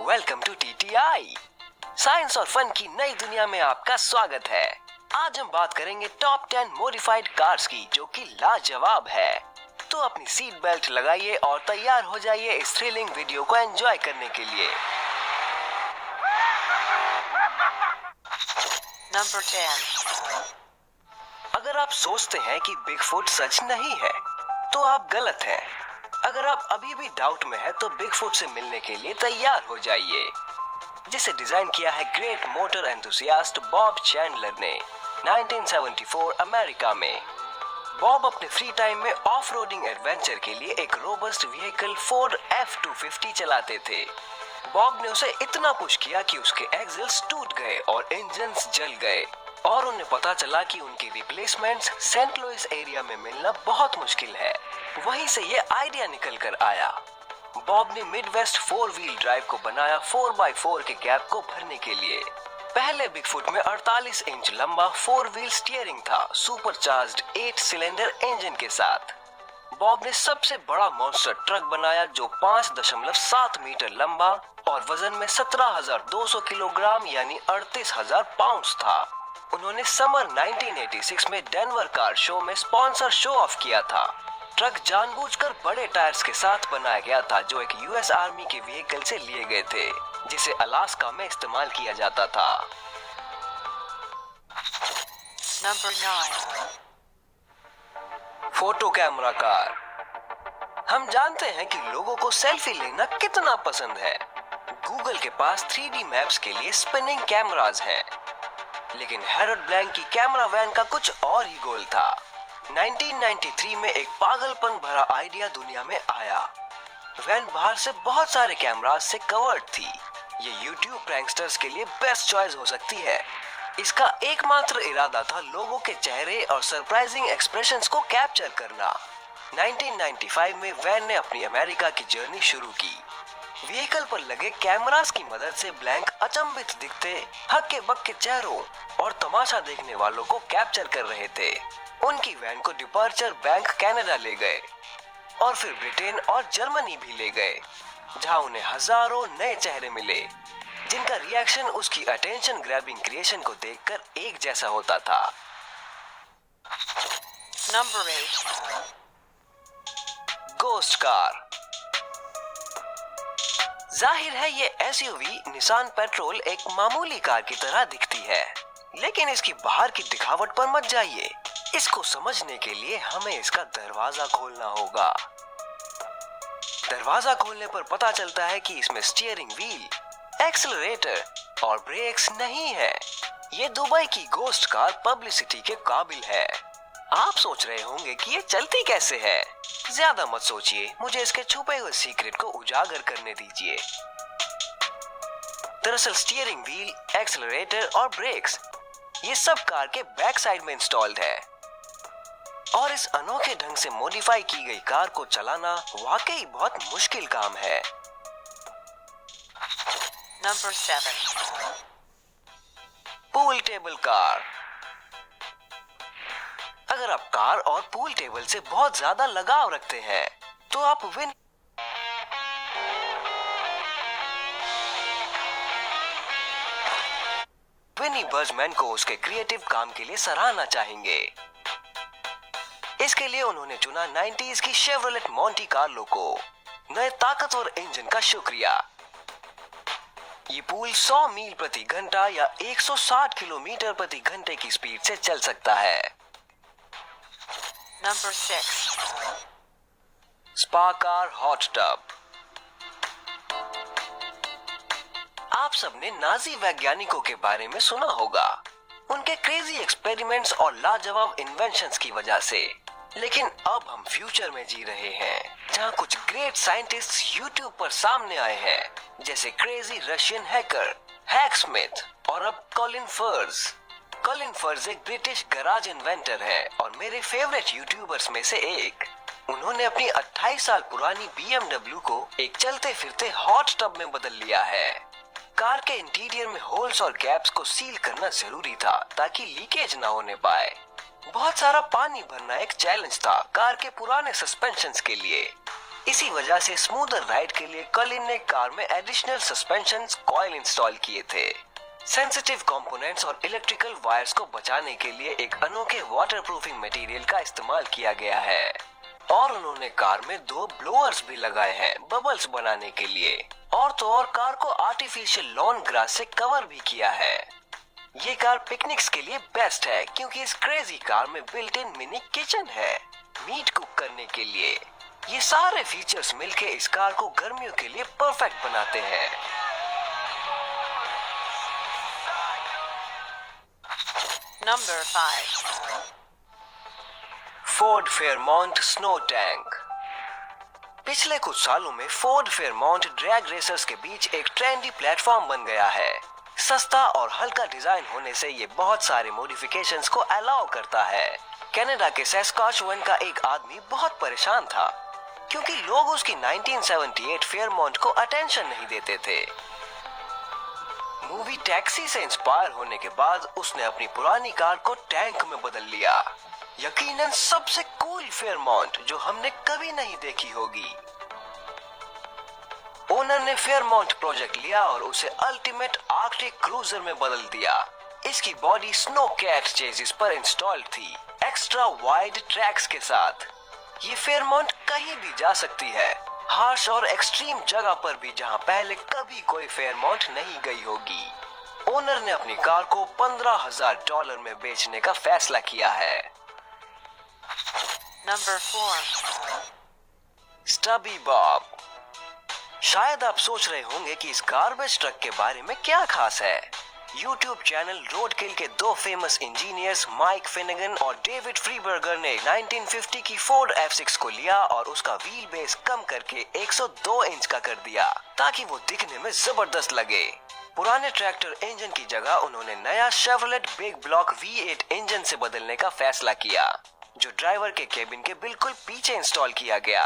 Welcome to TTI. Science और fun की नई दुनिया में आपका स्वागत है। आज हम बात करेंगे टॉप 10 मॉडिफाइड कार्स की, जो कि लाजवाब है। तो अपनी सीट बेल्ट लगाइए और तैयार हो जाइए इस थ्रिलिंग वीडियो को एंजॉय करने के लिए। नंबर 10। अगर आप सोचते हैं कि बिगफुट सच नहीं है, तो आप गलत हैं। अगर आप अभी भी डाउट में हैं, तो बिगफुट से मिलने के लिए तैयार हो जाइए, जिसे डिजाइन किया है great motor enthusiast Bob Chandler ने 1974 अमेरिका में। बॉब अपने फ्री टाइम में ऑफ रोडिंग एडवेंचर के लिए एक रोबस्ट व्हीकल फोर्ड F250 चलाते थे। बॉब ने उसे इतना पुश किया कि उसके एक्सेल्स टूट गए और इंजन्स जल गए, और उन्हें पता चला कि उनकी रिप्लेसमेंट्स सेंट लुइस एरिया में मिलना बहुत मुश्किल है। वहीं से ये आइडिया निकल कर आया। बॉब ने मिडवेस्ट 4 व्हील ड्राइव को बनाया 4x4 के गैप को भरने के लिए। पहले बिगफुट में 48 इंच लंबा 4 व्हील स्टीयरिंग था, सुपरचार्ज्ड 8 सिलेंडर इंजन के साथ। बॉब ने सबसे बड़ा मॉन्स्टर ट्रक बनाया, जो 5.7 मीटर लंबा और वजन में 17,200 किलोग्राम यानी 38,000 पाउंड था। उन्होंने समर 1986 में डेनवर कार शो में स्पॉन्सर शो ऑफ किया था। ट्रक जानबूझकर बड़े टायर्स के साथ बनाया गया था, जो एक यूएस आर्मी के व्हीकल से लिए गए थे, जिसे अलास्का में इस्तेमाल किया जाता था। नंबर 9। Photo camera car. हम जानते हैं कि लोगों को सेल्फी लेना कितना पसंद है। गूगल के पास 3D मैप्स के लिए स्पिनिंग कैमरास हैं, लेकिन हैरोल्ड ब्लैंक की कैमरा वैन का कुछ और ही गोल था। 1993 में एक पागलपन भरा आइडिया दुनिया में आया। वैन बाहर से बहुत सारे कैमरास से कवर्ड थी। ये यूट्यूब प्रैंकस्टर्स के लिए बेस्ट चॉइस हो सकती है। इसका एकमात्र इरादा था लोगों के चेहरे और सरप्राइजिंग एक्सप्रेशंस को कैप्चर करना। 1995 में वैन ने अपनी अमेरिका की जर्नी शुरू की। व्हीकल पर लगे कैमरास की मदद से ब्लैंक अचंभित दिखते हक्के बक्के चेहरों और तमाशा देखने वालों को कैप्चर कर रहे थे। उनकी वैन को डिपार्चर बैंक कनाडा ले गए और फिर ब्रिटेन और जर्मनी भी ले गए, जहां उन्हें हजारों नए चेहरे मिले, जिनका रिएक्शन उसकी अटेंशन ग्रैबिंग क्रिएशन को देखकर एक जैसा होता था। नंबर 8। Ghost car. जाहिर है ये एसयूवी निसान पेट्रोल एक मामूली कार की तरह दिखती है, लेकिन इसकी बाहर की दिखावट पर मत जाइए। इसको समझने के लिए हमें इसका दरवाजा खोलना होगा। दरवाजा खोलने पर पता चलता है कि इसमें स्टीयरिंग व्हील, एक्सेलरेटर और ब्रेक्स नहीं है। ये दुबई की गोस्ट कार पब्लिसिटी के काबिल है। आप सोच रहे होंगे कि ये चलती कैसे है। ज्यादा मत सोचिए, मुझे इसके छुपे हुए सीक्रेट को उजागर करने दीजिए। दरअसल स्टीयरिंग व्हील, एक्सेलरेटर और ब्रेक्स ये सब कार के बैक साइड में इंस्टॉल्ड है, और इस अनोखे ढंग से मॉडिफाई की गई कार को चलाना वाकई बहुत मुश्किल काम है। नंबर 7। Pool table car. अगर आप कार और पूल टेबल से बहुत ज्यादा लगाव रखते हैं, तो आप विनी बर्जमैन को उसके क्रिएटिव काम के लिए सराहना चाहेंगे। इसके लिए उन्होंने चुना 90s की शेवरोलेट मोंटी कार्लो को, नए ताकतवर इंजन का शुक्रिया। ये पूल 100 मील प्रति घंटा या 160 किलोमीटर प्रति घंटे की स्पीड से चल सकता है। Number 6। Spa car hot tub. आप सबने नाजी वैज्ञानिकों के बारे में सुना होगा, उनके क्रेजी एक्सपेरिमेंट्स और लाजवाब इन्वेंशंस की वजह से। लेकिन अब हम फ्यूचर में जी रहे हैं, जहां कुछ ग्रेट साइंटिस्ट्स यूट्यूब पर सामने आए हैं, जैसे क्रेजी रशियन हैकर हैकस्मिथ और अब कॉलिन फर्ज। कॉलिन फर्ज एक ब्रिटिश गराज इन्वेंटर है और मेरे फेवरेट यूट्यूबर्स में से एक। उन्होंने अपनी 28 साल पुरानी BMW को एक चलते फिरते हॉट टब में बदल लिया है। कार के इंटीरियर में होल्स और गैप्स को सील करना जरूरी था, ताकि लीकेज ना होने पाए। बहुत सारा पानी भरना एक चैलेंज था कार के पुराने सस्पेंशंस के लिए। इसी वजह से स्मूदर राइड के लिए कलिन ने कार में एडिशनल सस्पेंशन कॉइल इंस्टॉल किए थे। सेंसिटिव कंपोनेंट्स और इलेक्ट्रिकल वायर्स को बचाने के लिए एक अनोखे वाटरप्रूफिंग मटेरियल का इस्तेमाल किया गया है और उन्होंने कार में 2 ब्लोअर्स भी लगाए हैं बबल्स बनाने के लिए। और तो और कार को आर्टिफिशियल लॉन ग्रास से कवर भी किया है। ये कार पिकनिक्स के लिए बेस्ट है क्योंकि इस क्रेजी कार में बिल्ट इन मिनी किचन है मीट कुक करने के लिए। ये सारे फीचर्स मिलके इस कार को गर्मियों के लिए परफेक्ट बनाते हैं। Number 5. Ford Fairmont snow tank. पिछले कुछ सालों में फोर्ड फेयरमाउंट ड्रैग रेसर्स के बीच एक ट्रेंडी प्लेटफॉर्म बन गया है। सस्ता और हल्का डिजाइन होने से ये बहुत सारे मॉडिफिकेशंस को अलाउ करता है। कनाडा के सैस्काचुअन का एक आदमी बहुत परेशान था क्योंकि लोग उसकी 1978 फेयरमाउंट को अटेंशन नहीं देते थे। मूवी टैक्सी से इंस्पायर होने के बाद उसने अपनी पुरानी कार को टैंक में बदल लिया। यकीनन सबसे कूल फेयरमाउंट जो हमने कभी नहीं देखी होगी। ओनर ने फेयरमाउंट प्रोजेक्ट लिया और उसे अल्टीमेट आर्कटिक क्रूजर में बदल दिया। इसकी बॉडी स्नो कैट चेसिस पर इंस्टॉल्ड थी, एक्स्ट्रा वाइड ट्रैक्स के साथ। ये फेयरमाउंट कहीं भी जा सकती है, हार्श और एक्सट्रीम जगह पर भी जहां पहले कभी कोई फेयरमाउंट नहीं गई होगी। ओनर ने अपनी कार को $15,000 में बेचने का फैसला किया है। Number 4. स्टबी बॉब। शायद आप सोच रहे होंगे कि इस गार्बेज ट्रक के बारे में क्या खास है। YouTube चैनल रोडकिल के 2 फेमस इंजीनियर्स माइक फिनेगन और डेविड फ्रीबर्गर ने 1950 की फोर्ड F6 को लिया और उसका व्हील बेस कम करके 102 इंच का कर दिया ताकि वो दिखने में जबरदस्त लगे। पुराने ट्रैक्टर इंजन की जगह उन्होंने नया Chevrolet big block V8 engine से बदलने का फैसला किया जो ड्राइवर के केबिन के बिल्कुल पीछे इंस्टॉल किया गया।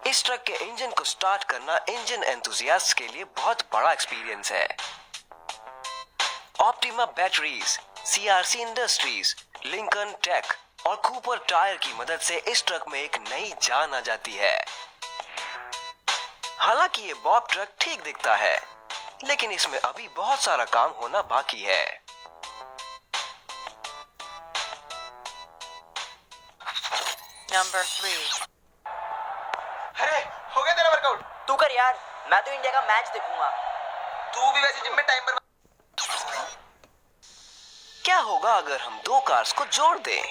इस ट्रक के इंजन को स्टार्ट करना इंजन एंथुसियास्ट के लिए बहुत बड़ा एक्सपीरियंस है। Optima batteries, CRC industries, Lincoln Tech और कूपर टायर की मदद से इस ट्रक में एक नई जान आ जाती है। हालांकि ये बॉब ट्रक ठीक दिखता है, लेकिन इसमें अभी बहुत सारा काम होना बाकी है। Number 3. अरे हो गया तेरा वर्कआउट? तू कर यार, मैं तो इंडिया का मैच देखूंगा। तू भी वैसे जिम में टाइम पर। क्या होगा अगर हम 2 कार्स को जोड़ दें?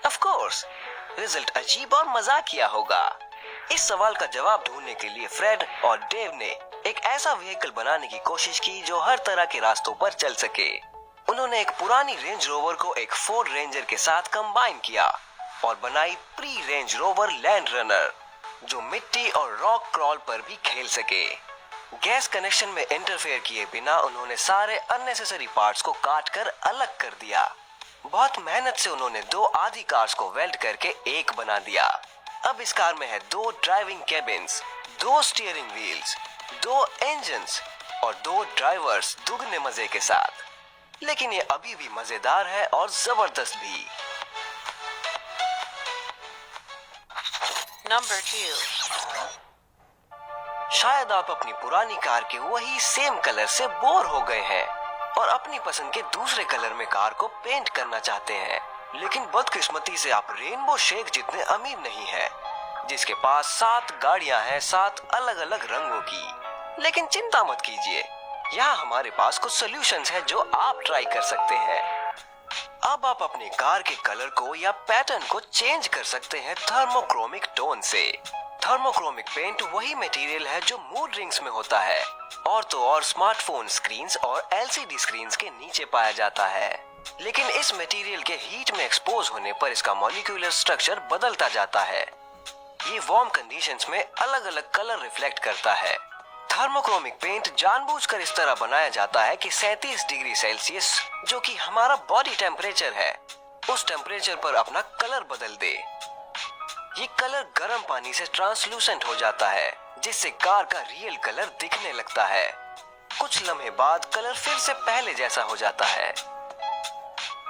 ऑफ कोर्स, रिजल्ट अजीब और मजाकिया होगा। इस सवाल का जवाब ढूंढने के लिए फ्रेड और डेव ने एक ऐसा व्हीकल बनाने की कोशिश की जो हर तरह के रास्तों पर चल सके। उन्होंने एक पुरानी रेंज रोवर को एक फोर्ड रेंजर के साथ कंबाइन किया और बनाई pre range rover land runner जो मिट्टी और रॉक क्रॉल पर भी खेल सके। गैस कनेक्शन में इंटरफेयर किए बिना उन्होंने सारे अननेसेसरी पार्ट्स को काट कर अलग कर दिया। बहुत मेहनत से उन्होंने 2 आधी कार्स को वेल्ड करके एक बना दिया। अब इस कार में है 2 driving cabins, 2 steering wheels, 2 engines और 2 ड्राइवर्स दुगने मजे के साथ। लेकिन ये अभी भी मजेदार है और जबरदस्त भी। Number 2. शायद आप अपनी पुरानी कार के वही सेम कलर से बोर हो गए हैं और अपनी पसंद के दूसरे कलर में कार को पेंट करना चाहते हैं, लेकिन बदकिस्मती से आप रेनबो शेख जितने अमीर नहीं हैं, जिसके पास 7 गाड़ियां हैं 7 अलग अलग रंगों की। लेकिन चिंता मत कीजिए, यहाँ हमारे पास कुछ सॉल्यूशंस हैं जो आप ट्राई कर सकते हैं। अब आप अपने कार के कलर को या पैटर्न को चेंज कर सकते हैं थर्मोक्रोमिक टोन से। थर्मोक्रोमिक पेंट वही मटेरियल है जो मूड रिंग्स में होता है और तो और स्मार्टफोन स्क्रीन्स और LCD स्क्रीन्स के नीचे पाया जाता है। लेकिन इस मटेरियल के हीट में एक्सपोज होने पर इसका मॉलिक्यूलर स्ट्रक्चर बदलता जाता है। ये वार्म कंडीशंस में अलग अलग कलर रिफ्लेक्ट करता है। थर्मोक्रोमिक पेंट जानबूझकर इस तरह बनाया जाता है कि 37 डिग्री सेल्सियस जो कि हमारा बॉडी टेम्परेचर है, उस टेम्परेचर पर अपना कलर बदल दे। ये कलर गर्म पानी से ट्रांसलूसेंट हो जाता है जिससे कार का रियल कलर दिखने लगता है। कुछ लम्हे बाद कलर फिर से पहले जैसा हो जाता है।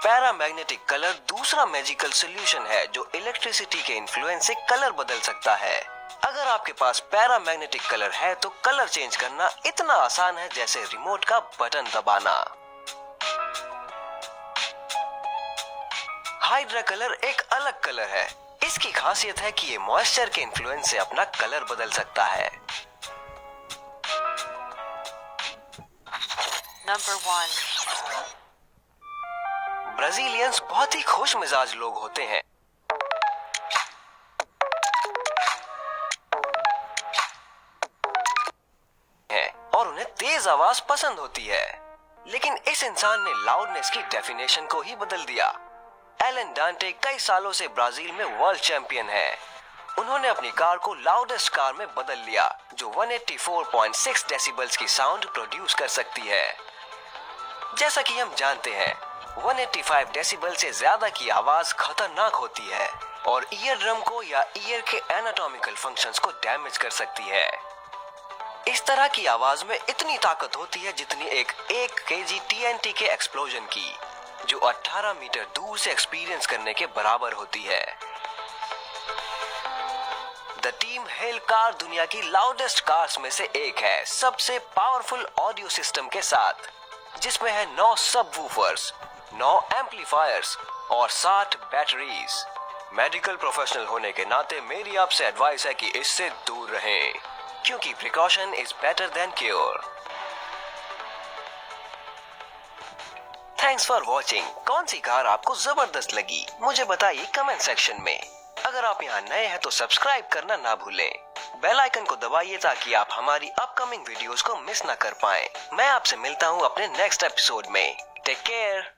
पैरामैग्नेटिक कलर दूसरा मैजिकल सॉल्यूशन है जो इलेक्ट्रिसिटी के इन्फ्लुएंस से कलर बदल सकता है। अगर आपके पास पैरामैग्नेटिक कलर है तो कलर चेंज करना इतना आसान है जैसे रिमोट का बटन दबाना। हाइड्रा कलर एक अलग कलर है। इसकी खासियत है कि ये मॉइस्चर के इन्फ्लुएंस से अपना कलर बदल सकता है। Number 1. ब्राजीलियंस बहुत ही खुश मिजाज लोग होते हैं। और उन्हें तेज आवाज पसंद होती है। लेकिन इस इंसान ने लाउडनेस की डेफिनेशन को ही बदल दिया। एलन डांटे कई सालों से ब्राजील में वर्ल्ड चैंपियन है। उन्होंने अपनी कार को लाउडेस्ट कार में बदल लिया जो 184.6 डेसिबल्स की साउंड प्रोड्यूस कर सकती है। जैसा कि हम जानते हैं 185 डेसिबल से ज्यादा की आवाज खतरनाक होती है और ईयर ड्रम को या ईयर के एनाटॉमिकल फंक्शंस को डैमेज कर सकती है। इस तरह की आवाज में इतनी ताकत होती है जितनी एक kg TNT के एक्सप्लोजन की, जो 18 मीटर दूर से एक्सपीरियंस करने के बराबर होती है। द टीम हेल कार दुनिया की लाउडेस्ट कार्स में से एक है, सबसे पावरफुल ऑडियो सिस्टम के साथ, जिसमें है 9 सबवूफर्स, 9 एम्पलीफायर्स और 60 बैटरीज। मेडिकल प्रोफेशनल होने के नाते मेरी आपसे एडवाइस है कि इससे दूर रहें, क्योंकि precaution is better than cure. Thanks for watching. कौन सी कार आपको जबरदस्त लगी मुझे बताइए कमेंट सेक्शन में। अगर आप यहाँ नए हैं तो सब्सक्राइब करना ना भूलें। बेल आइकन को दबाइए ताकि आप हमारी अपकमिंग वीडियोस को मिस ना कर पाएं। मैं आपसे मिलता हूँ अपने नेक्स्ट एपिसोड में। Take care.